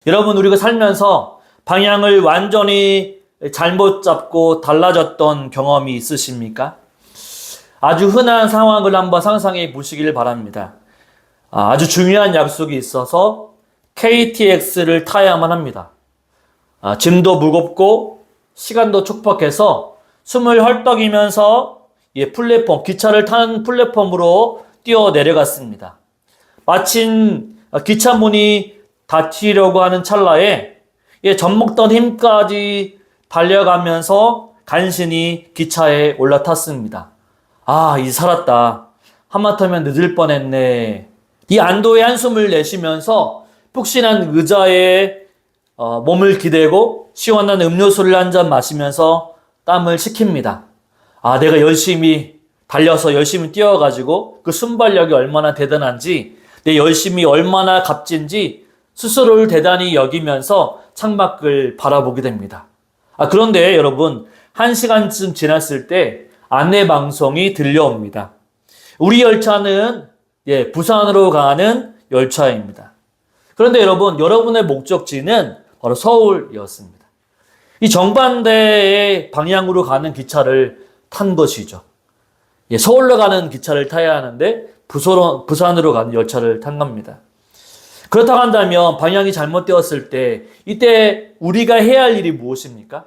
여러분, 우리가 살면서 방향을 완전히 잘못 잡고 달라졌던 경험이 있으십니까? 아주 흔한 상황을 한번 상상해 보시길 바랍니다. 아주 중요한 약속이 있어서 KTX를 타야만 합니다. 짐도 무겁고 시간도 촉박해서 숨을 헐떡이면서 기차를 타는 플랫폼으로 뛰어 내려갔습니다. 마침 기차 문이 닫히려고 하는 찰나에 젖먹던 힘까지 달려가면서 간신히 기차에 올라탔습니다. 이제 살았다. 하마터면 늦을 뻔했네. 이 안도의 한숨을 내쉬면서 푹신한 의자에 몸을 기대고 시원한 음료수를 한 잔 마시면서 땀을 식힙니다. 내가 열심히 달려서 열심히 뛰어가지고 그 순발력이 얼마나 대단한지, 내 열심이 얼마나 값진지 스스로를 대단히 여기면서 창밖을 바라보게 됩니다. 그런데 여러분, 1시간쯤 지났을 때 안내방송이 들려옵니다. 우리 열차는 부산으로 가는 열차입니다. 그런데 여러분, 여러분의 목적지는 바로 서울이었습니다. 이 정반대의 방향으로 가는 기차를 탄 것이죠. 서울로 가는 기차를 타야 하는데 부산으로 가는 열차를 탄 겁니다. 그렇다고 한다면 방향이 잘못되었을 때 이때 우리가 해야 할 일이 무엇입니까?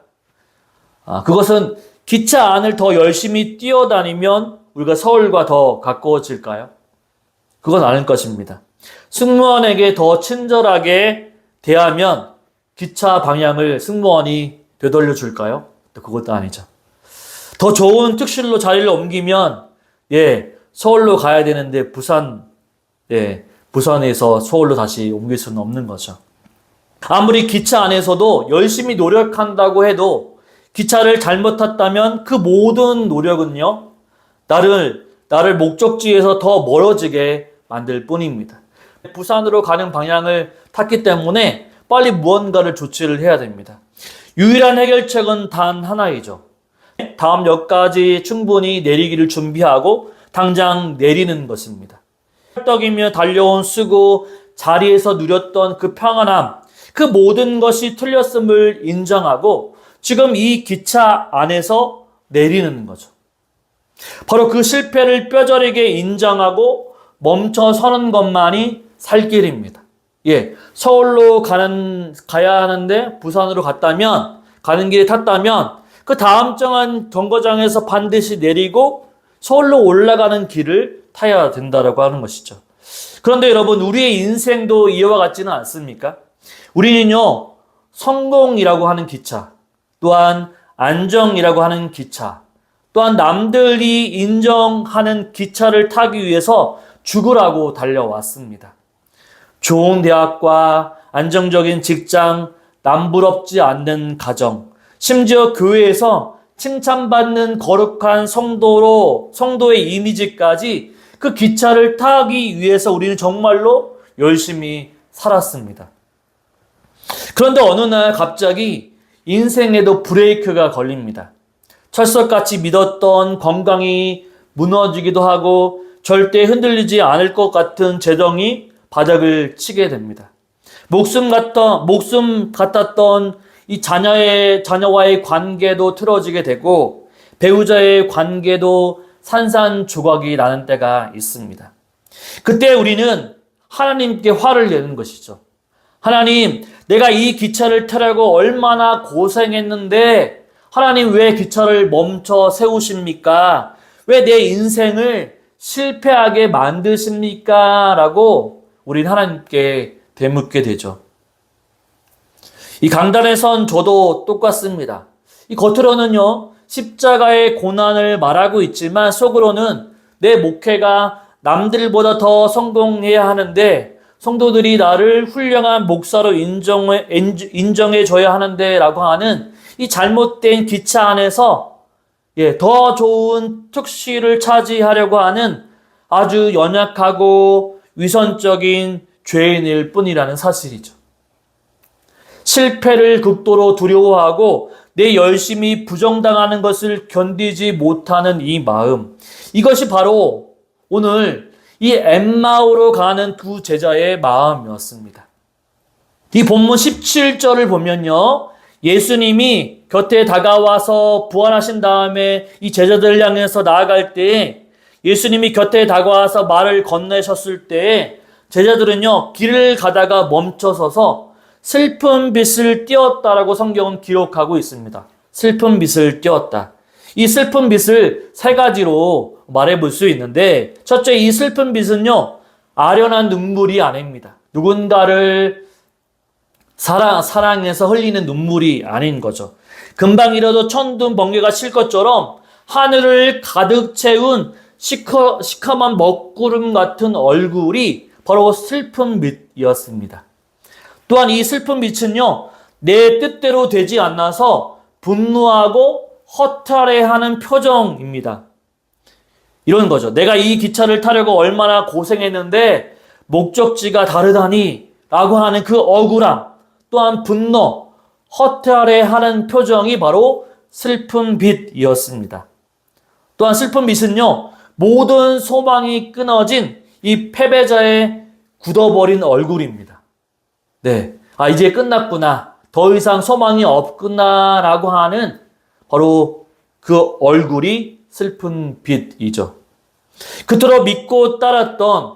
그것은 기차 안을 더 열심히 뛰어다니면 우리가 서울과 더 가까워질까요? 그건 아닐 것입니다. 승무원에게 더 친절하게 대하면 기차 방향을 승무원이 되돌려 줄까요? 그것도 아니죠. 더 좋은 특실로 자리를 옮기면 서울로 가야 되는데 부산에서 서울로 다시 옮길 수는 없는 거죠. 아무리 기차 안에서도 열심히 노력한다고 해도 기차를 잘못 탔다면 그 모든 노력은요, 나를 목적지에서 더 멀어지게 만들 뿐입니다. 부산으로 가는 방향을 탔기 때문에 빨리 무언가를 조치를 해야 됩니다. 유일한 해결책은 단 하나이죠. 다음 역까지 충분히 내리기를 준비하고 당장 내리는 것입니다. 헐떡이며 달려온 수고, 자리에서 누렸던 그 평안함, 그 모든 것이 틀렸음을 인정하고 지금 이 기차 안에서 내리는 거죠. 바로 그 실패를 뼈저리게 인정하고 멈춰 서는 것만이 살 길입니다. 서울로 가야 하는데 부산으로 가는 길에 탔다면 그 다음 정거장에서 반드시 내리고 서울로 올라가는 길을 타야 된다라고 하는 것이죠. 그런데 여러분, 우리의 인생도 이와 같지는 않습니까? 우리는요, 성공이라고 하는 기차, 또한 안정이라고 하는 기차, 또한 남들이 인정하는 기차를 타기 위해서 죽으라고 달려왔습니다. 좋은 대학과 안정적인 직장, 남부럽지 않는 가정, 심지어 교회에서 칭찬받는 거룩한 성도의 이미지까지 그 기차를 타기 위해서 우리는 정말로 열심히 살았습니다. 그런데 어느 날 갑자기 인생에도 브레이크가 걸립니다. 철석같이 믿었던 건강이 무너지기도 하고 절대 흔들리지 않을 것 같은 재정이 바닥을 치게 됩니다. 목숨 같았던 이 자녀와의 관계도 틀어지게 되고 배우자의 관계도 산산조각이 나는 때가 있습니다. 그때 우리는 하나님께 화를 내는 것이죠. 하나님, 내가 이 기차를 타려고 얼마나 고생했는데 하나님 왜 기차를 멈춰 세우십니까? 왜 내 인생을 실패하게 만드십니까? 라고 우린 하나님께 되묻게 되죠. 이 강단에 선 저도 똑같습니다. 이 겉으로는요, 십자가의 고난을 말하고 있지만 속으로는 내 목회가 남들보다 더 성공해야 하는데 성도들이 나를 훌륭한 목사로 인정해줘야 하는데 라고 하는 이 잘못된 기차 안에서 더 좋은 특실을 차지하려고 하는 아주 연약하고 위선적인 죄인일 뿐이라는 사실이죠. 실패를 극도로 두려워하고 내 열심히 부정당하는 것을 견디지 못하는 이 마음, 이것이 바로 오늘 이 엠마오로 가는 두 제자의 마음이었습니다. 이 본문 17절을 보면요. 예수님이 곁에 다가와서 부활하신 다음에 이 제자들을 향해서 나아갈 때 예수님이 곁에 다가와서 말을 건네셨을 때 제자들은요. 길을 가다가 멈춰서서 슬픈 빛을 띄었다라고 성경은 기록하고 있습니다. 슬픈 빛을 띄었다. 이 슬픈 빛을 세 가지로 말해볼 수 있는데 첫째 이 슬픈 빛은요. 아련한 눈물이 아닙니다. 누군가를 사랑해서 흘리는 눈물이 아닌 거죠. 금방 잃어도 천둥 번개가 칠 것처럼 하늘을 가득 채운 시커먼 먹구름 같은 얼굴이 바로 슬픈 빛이었습니다. 또한 이 슬픈 빛은요, 내 뜻대로 되지 않아서 분노하고 허탈해하는 표정입니다. 이런 거죠. 내가 이 기차를 타려고 얼마나 고생했는데 목적지가 다르다니 라고 하는 그 억울함, 또한 분노, 허탈해하는 표정이 바로 슬픈 빛이었습니다. 또한 슬픈 빛은요, 모든 소망이 끊어진 이 패배자의 굳어버린 얼굴입니다. 네, 이제 끝났구나. 더 이상 소망이 없구나 라고 하는 바로 그 얼굴이 슬픈 빛이죠. 그토록 믿고 따랐던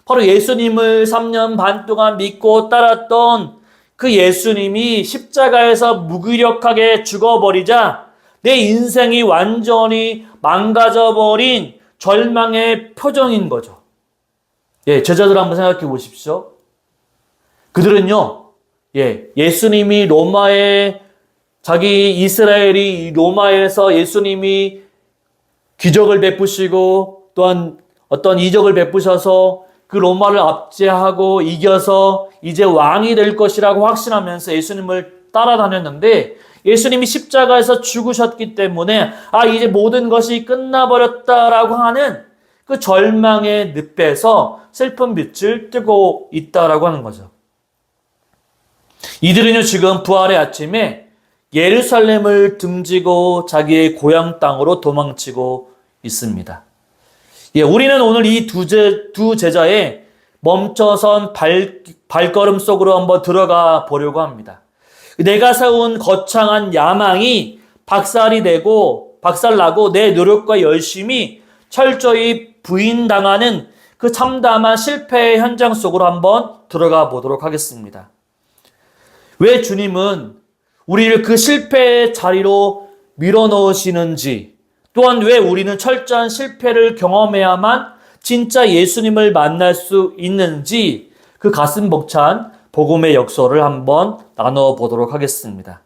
바로 예수님을 3년 반 동안 믿고 따랐던 그 예수님이 십자가에서 무기력하게 죽어버리자 내 인생이 완전히 망가져버린 절망의 표정인 거죠. 예, 제자들 한번 생각해 보십시오. 그들은요, 예수님이 이스라엘이 로마에서 예수님이 기적을 베푸시고 또한 어떤 이적을 베푸셔서 그 로마를 압제하고 이겨서 이제 왕이 될 것이라고 확신하면서 예수님을 따라다녔는데 예수님이 십자가에서 죽으셨기 때문에 이제 모든 것이 끝나버렸다라고 하는 그 절망의 늪에서 슬픈 빛을 뜨고 있다라고 하는 거죠. 이들은요 지금 부활의 아침에 예루살렘을 등지고 자기의 고향 땅으로 도망치고 있습니다. 우리는 오늘 이 두 제자의 멈춰선 발걸음 속으로 한번 들어가 보려고 합니다. 내가 세운 거창한 야망이 박살나고 내 노력과 열심이 철저히 부인당하는 그 참담한 실패의 현장 속으로 한번 들어가 보도록 하겠습니다. 왜 주님은 우리를 그 실패의 자리로 밀어넣으시는지, 또한 왜 우리는 철저한 실패를 경험해야만 진짜 예수님을 만날 수 있는지 그 가슴 벅찬 복음의 역설을 한번 나눠보도록 하겠습니다.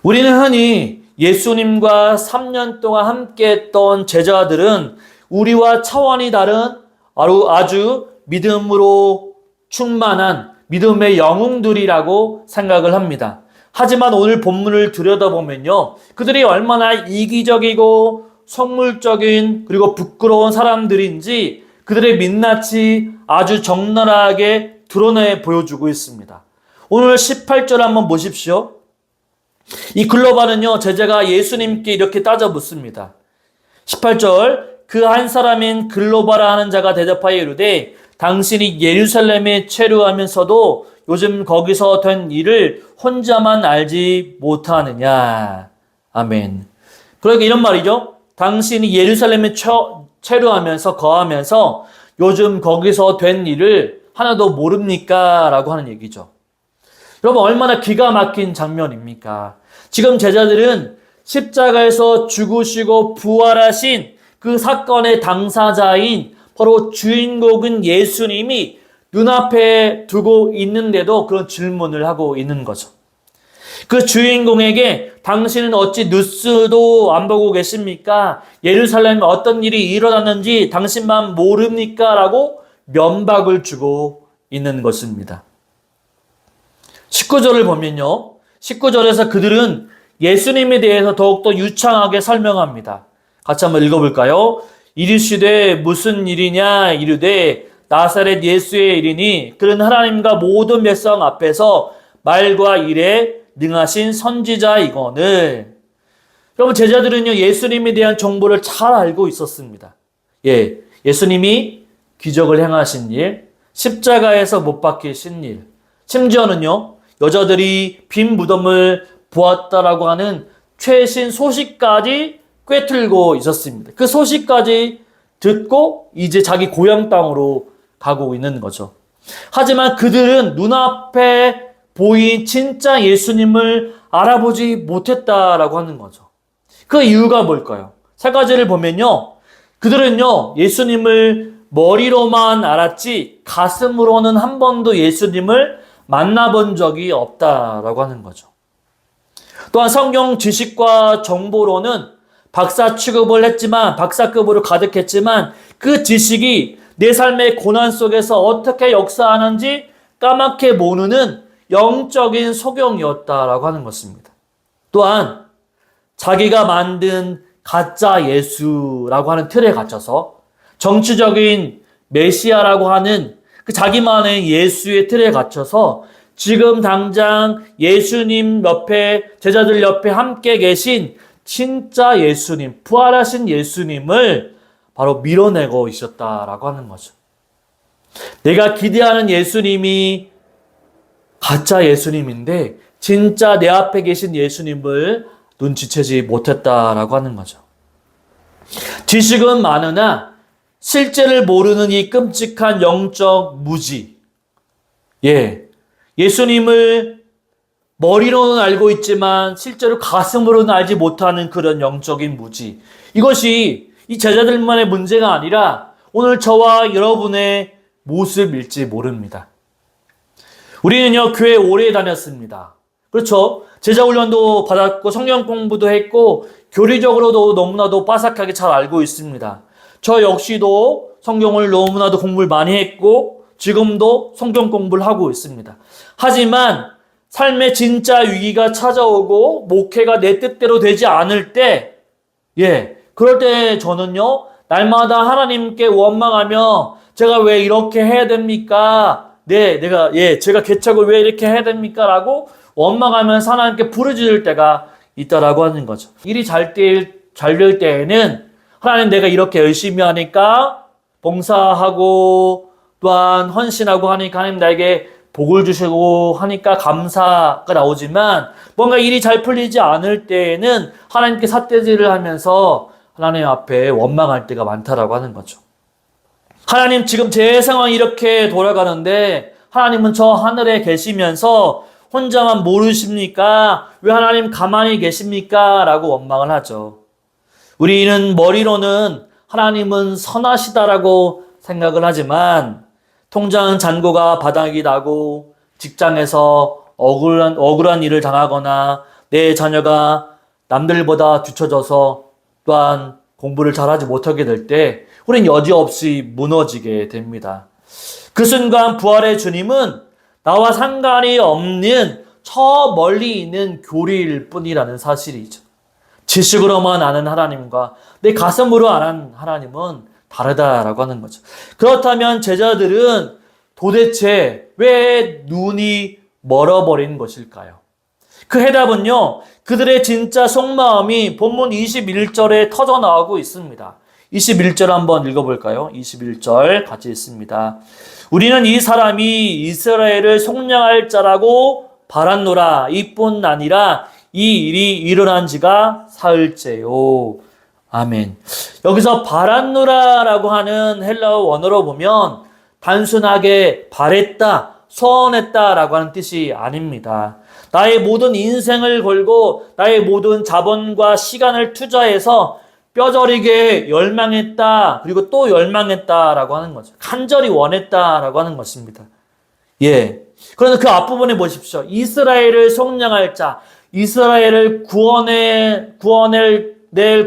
우리는 흔히 예수님과 3년 동안 함께했던 제자들은 우리와 차원이 다른 아주 믿음으로 충만한 믿음의 영웅들이라고 생각을 합니다. 하지만 오늘 본문을 들여다보면요, 그들이 얼마나 이기적이고 속물적인 그리고 부끄러운 사람들인지 그들의 민낯이 아주 적나라하게 드러내 보여주고 있습니다. 오늘 18절 한번 보십시오. 이 글로바는요, 제자가 예수님께 이렇게 따져 묻습니다. 18절, 그 한 사람인 글로바라 하는 자가 대답하여 이르되 당신이 예루살렘에 체류하면서도 요즘 거기서 된 일을 혼자만 알지 못하느냐. 아멘. 그러니까 이런 말이죠. 당신이 예루살렘에 체류하면서 거하면서 요즘 거기서 된 일을 하나도 모릅니까? 라고 하는 얘기죠. 여러분 얼마나 기가 막힌 장면입니까? 지금 제자들은 십자가에서 죽으시고 부활하신 그 사건의 당사자인 바로 주인공은 예수님이 눈앞에 두고 있는데도 그런 질문을 하고 있는 거죠. 그 주인공에게 당신은 어찌 뉴스도 안 보고 계십니까? 예루살렘에 어떤 일이 일어났는지 당신만 모릅니까? 라고 면박을 주고 있는 것입니다. 19절을 보면요. 19절에서 그들은 예수님에 대해서 더욱더 유창하게 설명합니다. 같이 한번 읽어볼까요? 이르시되 무슨 일이냐 이르되 나사렛 예수의 일이니 그는 하나님과 모든 백성 앞에서 말과 일에 능하신 선지자이거늘. 여러분 제자들은요 예수님에 대한 정보를 잘 알고 있었습니다. 예수님이 기적을 행하신 일, 십자가에서 못 박히신 일, 심지어는요, 여자들이 빈 무덤을 보았다라고 하는 최신 소식까지 꿰뚫고 있었습니다. 그 소식까지 듣고 이제 자기 고향 땅으로 가고 있는 거죠. 하지만 그들은 눈앞에 보인 진짜 예수님을 알아보지 못했다라고 하는 거죠. 그 이유가 뭘까요? 세 가지를 보면요, 그들은요, 예수님을 머리로만 알았지 가슴으로는 한 번도 예수님을 만나본 적이 없다라고 하는 거죠. 또한 성경 지식과 정보로는 박사 취급을 했지만, 박사급으로 가득했지만 그 지식이 내 삶의 고난 속에서 어떻게 역사하는지 까맣게 모르는 영적인 소경이었다라고 하는 것입니다. 또한 자기가 만든 가짜 예수라고 하는 틀에 갇혀서 정치적인 메시아라고 하는 그 자기만의 예수의 틀에 갇혀서 지금 당장 예수님 옆에, 제자들 옆에 함께 계신 진짜 예수님, 부활하신 예수님을 바로 밀어내고 있었다라고 하는 거죠. 내가 기대하는 예수님이 가짜 예수님인데 진짜 내 앞에 계신 예수님을 눈치채지 못했다라고 하는 거죠. 지식은 많으나 실제를 모르는 이 끔찍한 영적 무지. 예수님을 머리로는 알고 있지만 실제로 가슴으로는 알지 못하는 그런 영적인 무지. 이것이 이 제자들만의 문제가 아니라 오늘 저와 여러분의 모습일지 모릅니다. 우리는요, 교회 오래 다녔습니다. 그렇죠? 제자훈련도 받았고 성경 공부도 했고 교리적으로도 너무나도 빠삭하게 잘 알고 있습니다. 저 역시도 성경을 너무나도 공부를 많이 했고 지금도 성경 공부를 하고 있습니다. 하지만 삶의 진짜 위기가 찾아오고 목회가 내 뜻대로 되지 않을 때, 그럴 때 저는요, 날마다 하나님께 원망하며 제가 왜 이렇게 해야 됩니까? 제가 개척을 왜 이렇게 해야 됩니까? 라고 원망하면서 하나님께 부르짖을 때가 있다라고 하는 거죠. 일이 잘 될 때에는 하나님, 내가 이렇게 열심히 하니까 봉사하고 또한 헌신하고 하니까 하나님 나에게 복을 주시고 하니까 감사가 나오지만 뭔가 일이 잘 풀리지 않을 때에는 하나님께 삿대질을 하면서 하나님 앞에 원망할 때가 많다라고 하는 거죠. 하나님, 지금 제 상황이 이렇게 돌아가는데 하나님은 저 하늘에 계시면서 혼자만 모르십니까? 왜 하나님 가만히 계십니까? 라고 원망을 하죠. 우리는 머리로는 하나님은 선하시다라고 생각을 하지만 통장 잔고가 바닥이 나고 직장에서 억울한 일을 당하거나 내 자녀가 남들보다 뒤처져서 또한 공부를 잘하지 못하게 될 때 우린 여지없이 무너지게 됩니다. 그 순간 부활의 주님은 나와 상관이 없는 저 멀리 있는 교리일 뿐이라는 사실이죠. 지식으로만 아는 하나님과 내 가슴으로 아는 하나님은 다르다라고 하는 거죠. 그렇다면 제자들은 도대체 왜 눈이 멀어버린 것일까요? 그 해답은요, 그들의 진짜 속마음이 본문 21절에 터져 나오고 있습니다. 21절 한번 읽어볼까요? 21절 같이 읽습니다. 우리는 이 사람이 이스라엘을 속량할 자라고 바랐노라. 이뿐 아니라 이 일이 일어난 지가 사흘째요. 아멘. 여기서 바랐노라라고 하는 헬라어 원어로 보면 단순하게 바랬다, 소원했다라고 하는 뜻이 아닙니다. 나의 모든 인생을 걸고 나의 모든 자본과 시간을 투자해서 뼈저리게 열망했다, 그리고 또 열망했다라고 하는 거죠. 간절히 원했다라고 하는 것입니다. 그런데 그 앞부분에 보십시오. 이스라엘을 속량할 자, 이스라엘을 구원낼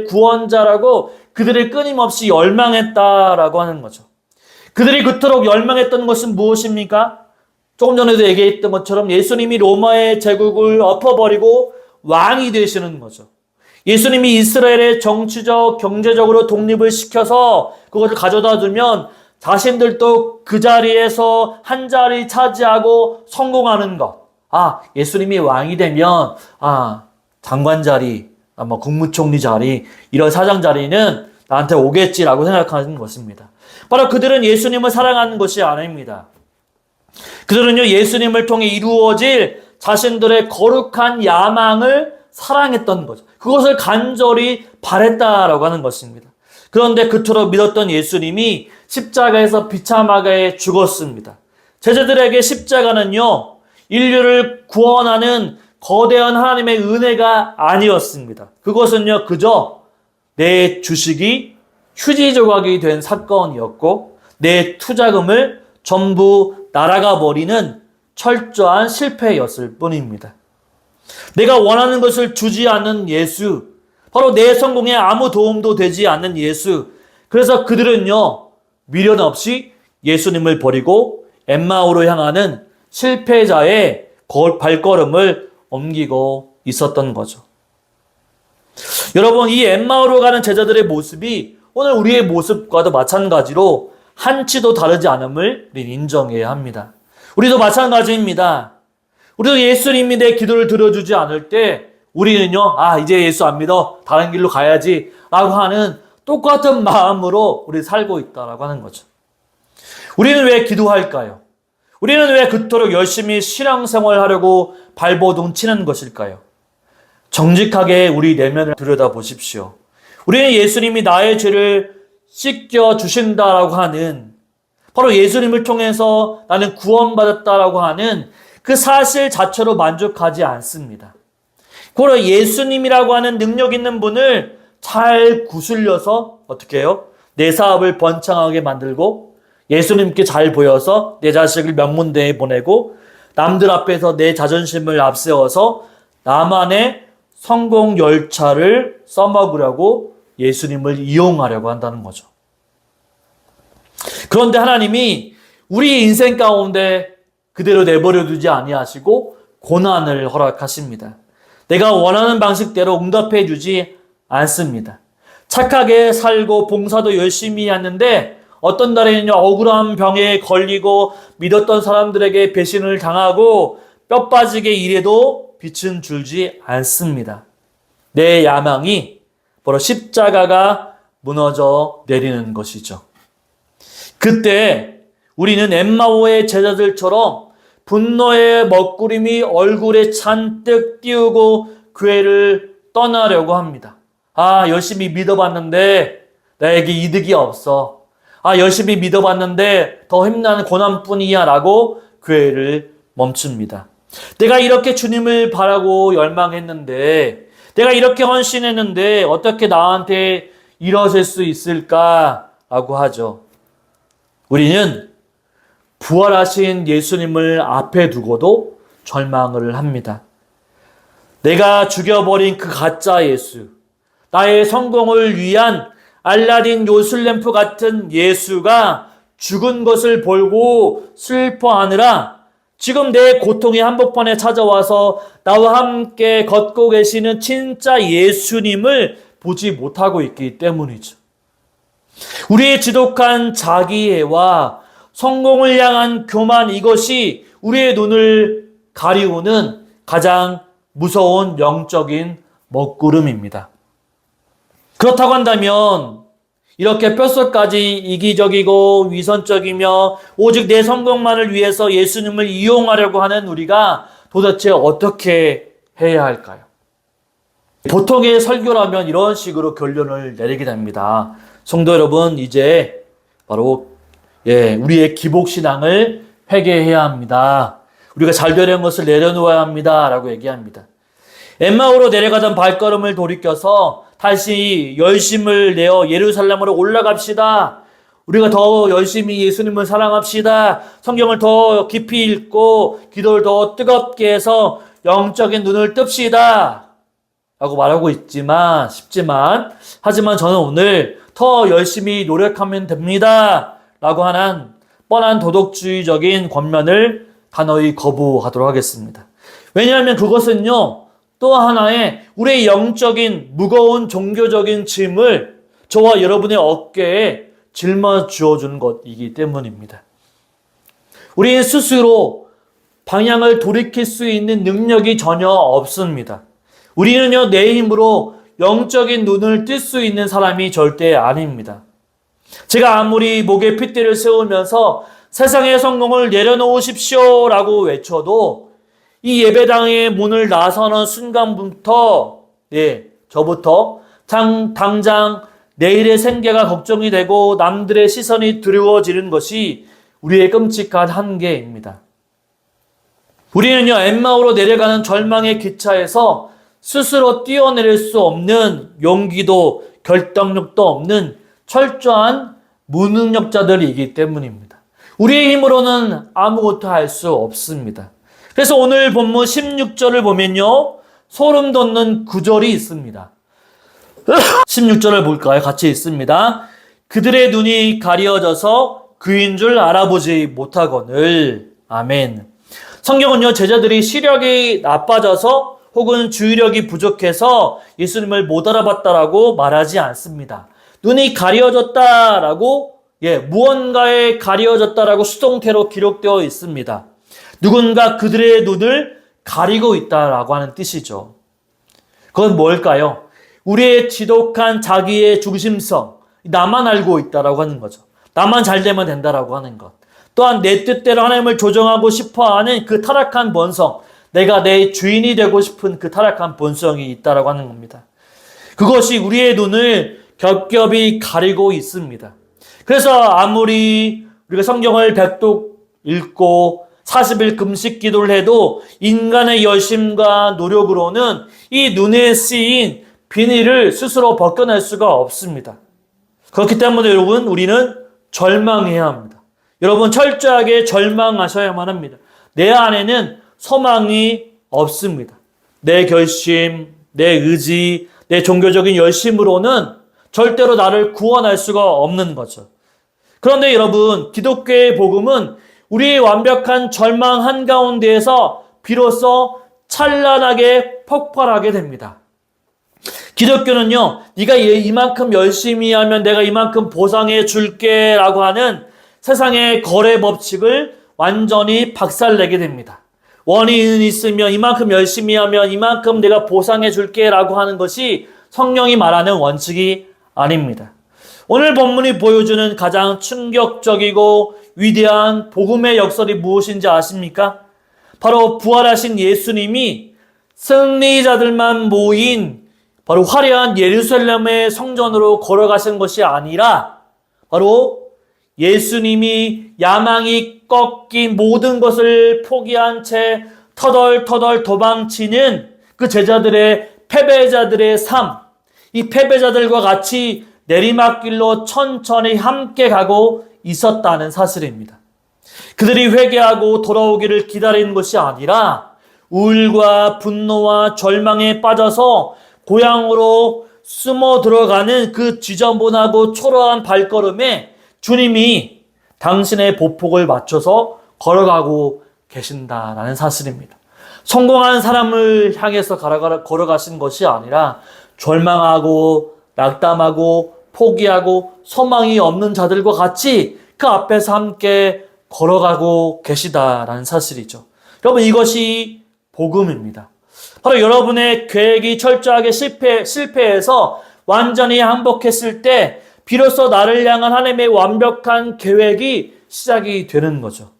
구원자라고 그들을 끊임없이 열망했다라고 하는 거죠. 그들이 그토록 열망했던 것은 무엇입니까? 조금 전에도 얘기했던 것처럼 예수님이 로마의 제국을 엎어버리고 왕이 되시는 거죠. 예수님이 이스라엘의 정치적, 경제적으로 독립을 시켜서 그것을 가져다 두면 자신들도 그 자리에서 한 자리 차지하고 성공하는 것. 예수님이 왕이 되면 장관 자리, 국무총리 자리, 이런 사장 자리는 나한테 오겠지라고 생각하는 것입니다. 바로 그들은 예수님을 사랑하는 것이 아닙니다. 그들은요, 예수님을 통해 이루어질 자신들의 거룩한 야망을 사랑했던 거죠. 그것을 간절히 바랬다라고 하는 것입니다. 그런데 그토록 믿었던 예수님이 십자가에서 비참하게 죽었습니다. 제자들에게 십자가는요, 인류를 구원하는 거대한 하나님의 은혜가 아니었습니다. 그것은요, 그저 내 주식이 휴지 조각이 된 사건이었고, 내 투자금을 전부 날아가 버리는 철저한 실패였을 뿐입니다. 내가 원하는 것을 주지 않는 예수, 바로 내 성공에 아무 도움도 되지 않는 예수. 그래서 그들은요, 미련 없이 예수님을 버리고 엠마오로 향하는 실패자의 발걸음을 옮기고 있었던 거죠. 여러분, 이 엠마오로 가는 제자들의 모습이 오늘 우리의 모습과도 마찬가지로 한치도 다르지 않음을 인정해야 합니다. 우리도 마찬가지입니다. 우리도 예수님이 내 기도를 들어주지 않을 때 우리는요, 이제 예수 안 믿어, 다른 길로 가야지 라고 하는 똑같은 마음으로 우리 살고 있다라고 하는 거죠. 우리는 왜 기도할까요? 우리는 왜 그토록 열심히 신앙생활 하려고 발버둥 치는 것일까요? 정직하게 우리 내면을 들여다보십시오. 우리는 예수님이 나의 죄를 씻겨 주신다라고 하는, 바로 예수님을 통해서 나는 구원받았다라고 하는 그 사실 자체로 만족하지 않습니다. 그러나 예수님이라고 하는 능력 있는 분을 잘 구슬려서 어떻게 해요? 내 사업을 번창하게 만들고, 예수님께 잘 보여서 내 자식을 명문대에 보내고, 남들 앞에서 내 자존심을 앞세워서 나만의 성공 열차를 써먹으려고 예수님을 이용하려고 한다는 거죠. 그런데 하나님이 우리 인생 가운데 그대로 내버려 두지 아니하시고 고난을 허락하십니다. 내가 원하는 방식대로 응답해 주지 않습니다. 착하게 살고 봉사도 열심히 했는데 어떤 날에는요, 억울한 병에 걸리고 믿었던 사람들에게 배신을 당하고 뼈 빠지게 일해도 빛은 줄지 않습니다. 내 야망이 바로 십자가가 무너져 내리는 것이죠. 그때 우리는 엠마오의 제자들처럼 분노의 먹구름이 얼굴에 잔뜩 띄우고 교회를 떠나려고 합니다. 열심히 믿어봤는데 나에게 이득이 없어. 열심히 믿어봤는데 더 힘나는 고난뿐이야 라고 교회를 멈춥니다. 내가 이렇게 주님을 바라고 열망했는데, 내가 이렇게 헌신했는데 어떻게 나한테 이러실 수 있을까 라고 하죠. 우리는 부활하신 예수님을 앞에 두고도 절망을 합니다. 내가 죽여버린 그 가짜 예수, 나의 성공을 위한 알라딘 요술램프 같은 예수가 죽은 것을 보고 슬퍼하느라 지금 내 고통의 한복판에 찾아와서 나와 함께 걷고 계시는 진짜 예수님을 보지 못하고 있기 때문이죠. 우리의 지독한 자기애와 성공을 향한 교만, 이것이 우리의 눈을 가리우는 가장 무서운 영적인 먹구름입니다. 그렇다고 한다면 이렇게 뼛속까지 이기적이고 위선적이며 오직 내 성공만을 위해서 예수님을 이용하려고 하는 우리가 도대체 어떻게 해야 할까요? 보통의 설교라면 이런 식으로 결론을 내리게 됩니다. 성도 여러분, 이제 바로 우리의 기복신앙을 회개해야 합니다. 우리가 잘 되려는 것을 내려놓아야 합니다 라고 얘기합니다. 엠마오로 내려가던 발걸음을 돌이켜서 다시 열심을 내어 예루살렘으로 올라갑시다. 우리가 더 열심히 예수님을 사랑합시다. 성경을 더 깊이 읽고 기도를 더 뜨겁게 해서 영적인 눈을 뜹시다 라고 말하고 싶지만 하지만 저는 오늘 더 열심히 노력하면 됩니다 라고 하는 뻔한 도덕주의적인 권면을 단호히 거부하도록 하겠습니다. 왜냐하면 그것은요, 또 하나의 우리의 영적인 무거운 종교적인 짐을 저와 여러분의 어깨에 짊어주어 주는 것이기 때문입니다. 우리는 스스로 방향을 돌이킬 수 있는 능력이 전혀 없습니다. 우리는요, 내 힘으로 영적인 눈을 뜰 수 있는 사람이 절대 아닙니다. 제가 아무리 목에 핏대를 세우면서 세상의 성공을 내려놓으십시오라고 외쳐도 이 예배당의 문을 나서는 순간부터 저부터 당장 내일의 생계가 걱정이 되고 남들의 시선이 두려워지는 것이 우리의 끔찍한 한계입니다. 우리는요, 엠마오로 내려가는 절망의 기차에서 스스로 뛰어내릴 수 없는 용기도 결단력도 없는 철저한 무능력자들이기 때문입니다. 우리의 힘으로는 아무것도 할 수 없습니다. 그래서 오늘 본문 16절을 보면요, 소름 돋는 구절이 있습니다. 16절을 볼까요? 같이 있습니다. 그들의 눈이 가려져서 그인 줄 알아보지 못하거늘. 아멘. 성경은요, 제자들이 시력이 나빠져서 혹은 주의력이 부족해서 예수님을 못 알아봤다라고 말하지 않습니다. 눈이 가려졌다라고, 무언가에 가려졌다라고 수동태로 기록되어 있습니다. 누군가 그들의 눈을 가리고 있다라고 하는 뜻이죠. 그건 뭘까요? 우리의 지독한 자기의 중심성, 나만 알고 있다라고 하는 거죠. 나만 잘 되면 된다라고 하는 것. 또한 내 뜻대로 하나님을 조정하고 싶어하는 그 타락한 본성, 내가 내 주인이 되고 싶은 그 타락한 본성이 있다라고 하는 겁니다. 그것이 우리의 눈을 겹겹이 가리고 있습니다. 그래서 아무리 우리가 성경을 백독 읽고 40일 금식 기도를 해도 인간의 열심과 노력으로는 이 눈에 쓰인 비닐을 스스로 벗겨낼 수가 없습니다. 그렇기 때문에 여러분, 우리는 절망해야 합니다. 여러분, 철저하게 절망하셔야만 합니다. 내 안에는 소망이 없습니다. 내 결심, 내 의지, 내 종교적인 열심으로는 절대로 나를 구원할 수가 없는 거죠. 그런데 여러분, 기독교의 복음은 우리의 완벽한 절망 한가운데에서 비로소 찬란하게 폭발하게 됩니다. 기독교는요, 네가 이만큼 열심히 하면 내가 이만큼 보상해 줄게 라고 하는 세상의 거래 법칙을 완전히 박살내게 됩니다. 원인이 있으면 이만큼 열심히 하면 이만큼 내가 보상해 줄게 라고 하는 것이 성령이 말하는 원칙이 아닙니다. 오늘 본문이 보여주는 가장 충격적이고 위대한 복음의 역설이 무엇인지 아십니까? 바로 부활하신 예수님이 승리자들만 모인 바로 화려한 예루살렘의 성전으로 걸어가신 것이 아니라 바로 예수님이 야망이 꺾인 모든 것을 포기한 채 터덜터덜 도망치는 그 제자들의 패배자들의 삶, 이 패배자들과 같이 내리막길로 천천히 함께 가고 있었다는 사실입니다. 그들이 회개하고 돌아오기를 기다리는 것이 아니라 우울과 분노와 절망에 빠져서 고향으로 숨어 들어가는 그 지저분하고 초라한 발걸음에 주님이 당신의 보폭을 맞춰서 걸어가고 계신다라는 사실입니다. 성공한 사람을 향해서 걸어가신 것이 아니라 절망하고 낙담하고 포기하고 소망이 없는 자들과 같이 그 앞에서 함께 걸어가고 계시다라는 사실이죠. 여러분, 이것이 복음입니다. 바로 여러분의 계획이 철저하게 실패해서 완전히 항복했을 때 비로소 나를 향한 하나님의 완벽한 계획이 시작이 되는 거죠.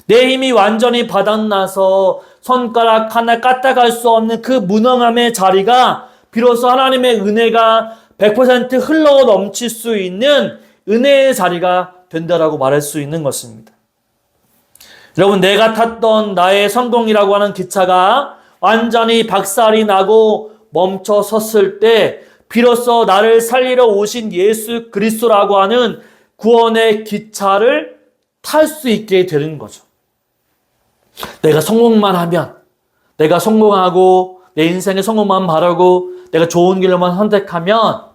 내 힘이 완전히 바닥나서 손가락 하나 까딱할 수 없는 그 무능함의 자리가 비로소 하나님의 은혜가 100% 흘러 넘칠 수 있는 은혜의 자리가 된다라고 말할 수 있는 것입니다. 여러분, 내가 탔던 나의 성공이라고 하는 기차가 완전히 박살이 나고 멈춰 섰을 때 비로소 나를 살리러 오신 예수 그리스도라고 하는 구원의 기차를 탈 수 있게 되는 거죠. 내가 성공만 하면, 내가 성공하고 내 인생의 성공만 바라고 내가 좋은 길로만 선택하면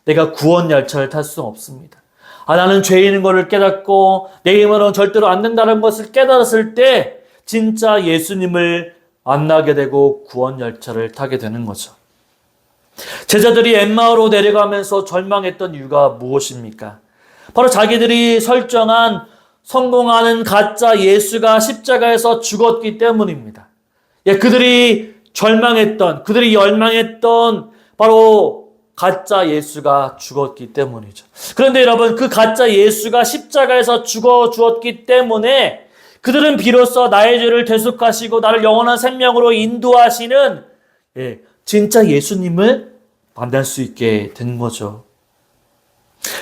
내가 구원 열차를 탈 수 없습니다. 나는 죄인인 것을 깨닫고 내 힘으로는 절대로 안 된다는 것을 깨달았을 때 진짜 예수님을 만나게 되고 구원 열차를 타게 되는 거죠. 제자들이 엠마오로 내려가면서 절망했던 이유가 무엇입니까? 바로 자기들이 설정한 성공하는 가짜 예수가 십자가에서 죽었기 때문입니다. 그들이 절망했던, 그들이 열망했던 바로 가짜 예수가 죽었기 때문이죠. 그런데 여러분, 그 가짜 예수가 십자가에서 죽어 주었기 때문에 그들은 비로소 나의 죄를 대속하시고 나를 영원한 생명으로 인도하시는 진짜 예수님을 만날 수 있게 된 거죠.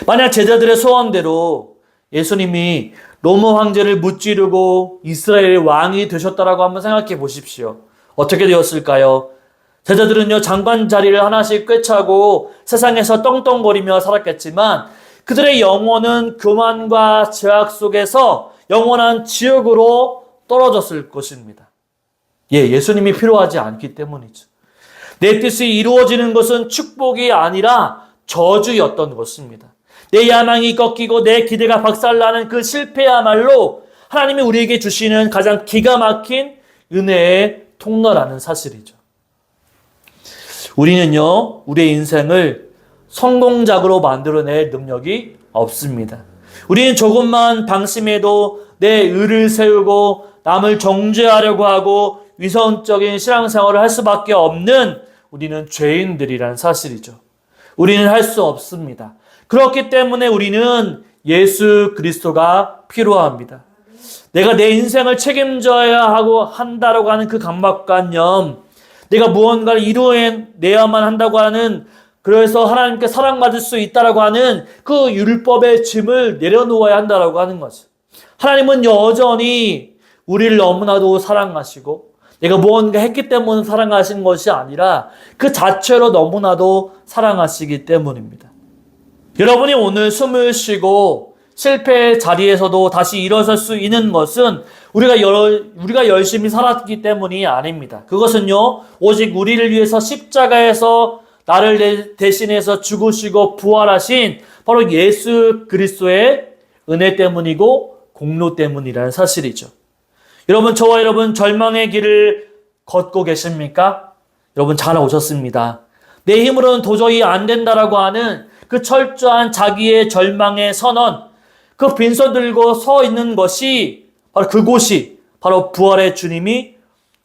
만약 제자들의 소원대로 예수님이 로마 황제를 무찌르고 이스라엘의 왕이 되셨다라고 한번 생각해 보십시오. 어떻게 되었을까요? 제자들은요, 장관 자리를 하나씩 꿰차고 세상에서 떵떵거리며 살았겠지만 그들의 영혼은 교만과 죄악 속에서 영원한 지옥으로 떨어졌을 것입니다. 예수님이 필요하지 않기 때문이죠. 내 뜻이 이루어지는 것은 축복이 아니라 저주였던 것입니다. 내 야망이 꺾이고 내 기대가 박살나는 그 실패야말로 하나님이 우리에게 주시는 가장 기가 막힌 은혜의 통로라는 사실이죠. 우리는요, 우리의 인생을 성공작으로 만들어낼 능력이 없습니다. 우리는 조금만 방심해도 내 의를 세우고 남을 정죄하려고 하고 위선적인 신앙생활을 할 수밖에 없는 우리는 죄인들이라는 사실이죠. 우리는 할 수 없습니다. 그렇기 때문에 우리는 예수 그리스도가 필요합니다. 내가 내 인생을 책임져야 한다라고 하는 그 강박관념, 내가 무언가를 이루어내야만 한다고 하는, 그래서 하나님께 사랑받을 수 있다라고 하는 그 율법의 짐을 내려놓아야 한다라고 하는 거죠. 하나님은 여전히 우리를 너무나도 사랑하시고 내가 무언가 했기 때문에 사랑하신 것이 아니라 그 자체로 너무나도 사랑하시기 때문입니다. 여러분이 오늘 숨을 쉬고 실패의 자리에서도 다시 일어설 수 있는 것은 우리가 열심히 살았기 때문이 아닙니다. 그것은요, 오직 우리를 위해서 십자가에서 나를 대신해서 죽으시고 부활하신 바로 예수 그리스도의 은혜 때문이고 공로 때문이라는 사실이죠. 여러분, 저와 여러분 절망의 길을 걷고 계십니까? 여러분 잘 오셨습니다. 내 힘으로는 도저히 안 된다라고 하는 그 철저한 자기의 절망의 선언, 그 빈손 들고 서 있는 것이 바로 그곳이 바로 부활의 주님이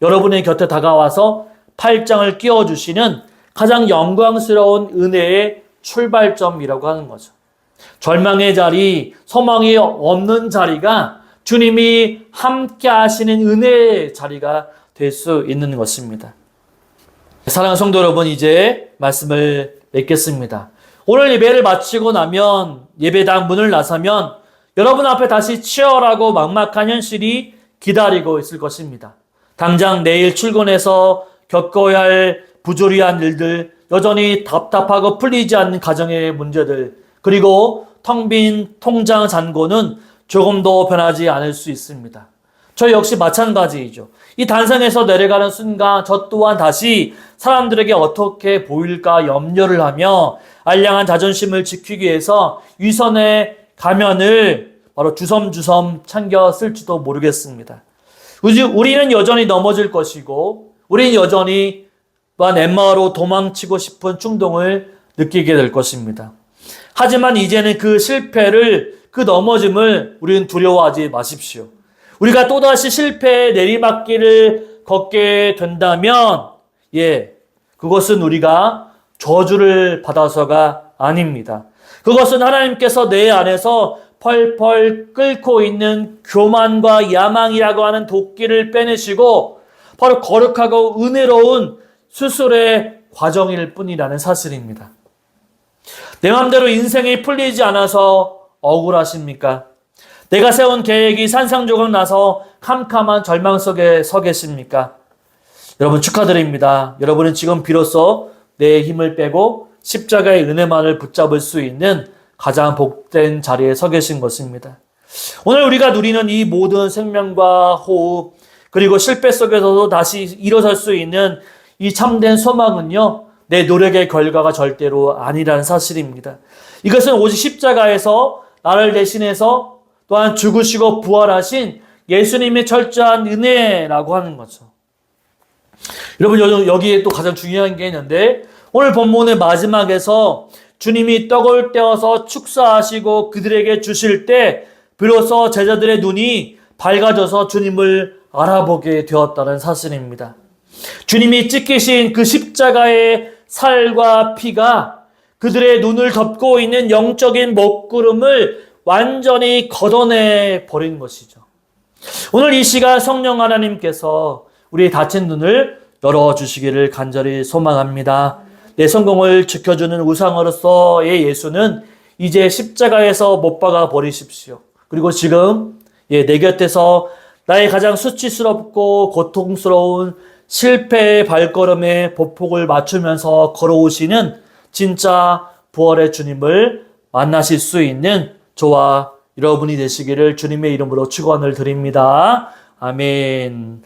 여러분의 곁에 다가와서 팔짱을 끼워주시는 가장 영광스러운 은혜의 출발점이라고 하는 거죠. 절망의 자리, 소망이 없는 자리가 주님이 함께 하시는 은혜의 자리가 될 수 있는 것입니다. 사랑하는 성도 여러분, 이제 말씀을 맺겠습니다. 오늘 예배를 마치고 나면 예배당 문을 나서면 여러분 앞에 다시 치열하고 막막한 현실이 기다리고 있을 것입니다. 당장 내일 출근해서 겪어야 할 부조리한 일들, 여전히 답답하고 풀리지 않는 가정의 문제들, 그리고 텅 빈 통장 잔고는 조금도 변하지 않을 수 있습니다. 저 역시 마찬가지이죠. 이 단상에서 내려가는 순간 저 또한 다시 사람들에게 어떻게 보일까 염려를 하며 알량한 자존심을 지키기 위해서 위선의 가면을 바로 주섬주섬 챙겨 쓸지도 모르겠습니다. 우리는 여전히 넘어질 것이고 우리는 여전히 또한 엠마오로 도망치고 싶은 충동을 느끼게 될 것입니다. 하지만 이제는 그 실패를, 그 넘어짐을 우리는 두려워하지 마십시오. 우리가 또다시 실패의 내리막길을 걷게 된다면 그것은 우리가 저주를 받아서가 아닙니다. 그것은 하나님께서 내 안에서 펄펄 끓고 있는 교만과 야망이라고 하는 도끼를 빼내시고 바로 거룩하고 은혜로운 수술의 과정일 뿐이라는 사실입니다. 내 마음대로 인생이 풀리지 않아서 억울하십니까? 내가 세운 계획이 산상조각 나서 캄캄한 절망 속에 서 계십니까? 여러분 축하드립니다. 여러분은 지금 비로소 내 힘을 빼고 십자가의 은혜만을 붙잡을 수 있는 가장 복된 자리에 서 계신 것입니다. 오늘 우리가 누리는 이 모든 생명과 호흡, 그리고 실패 속에서도 다시 일어설 수 있는 이 참된 소망은요, 내 노력의 결과가 절대로 아니라는 사실입니다. 이것은 오직 십자가에서 나를 대신해서 또한 죽으시고 부활하신 예수님의 철저한 은혜라고 하는 거죠. 여러분, 여기에 또 가장 중요한 게 있는데, 오늘 본문의 마지막에서 주님이 떡을 떼어서 축사하시고 그들에게 주실 때 비로소 제자들의 눈이 밝아져서 주님을 알아보게 되었다는 사실입니다. 주님이 찢기신 그 십자가의 살과 피가 그들의 눈을 덮고 있는 영적인 먹구름을 완전히 걷어내 버리는 것이죠. 오늘 이 시간 성령 하나님께서 우리의 닫힌 눈을 열어주시기를 간절히 소망합니다. 내 성공을 지켜주는 우상으로서의 예수는 이제 십자가에서 못 박아 버리십시오. 그리고 지금 내 곁에서 나의 가장 수치스럽고 고통스러운 실패의 발걸음에 보폭을 맞추면서 걸어오시는 진짜 부활의 주님을 만나실 수 있는 저와 여러분이 되시기를 주님의 이름으로 축원을 드립니다. 아멘.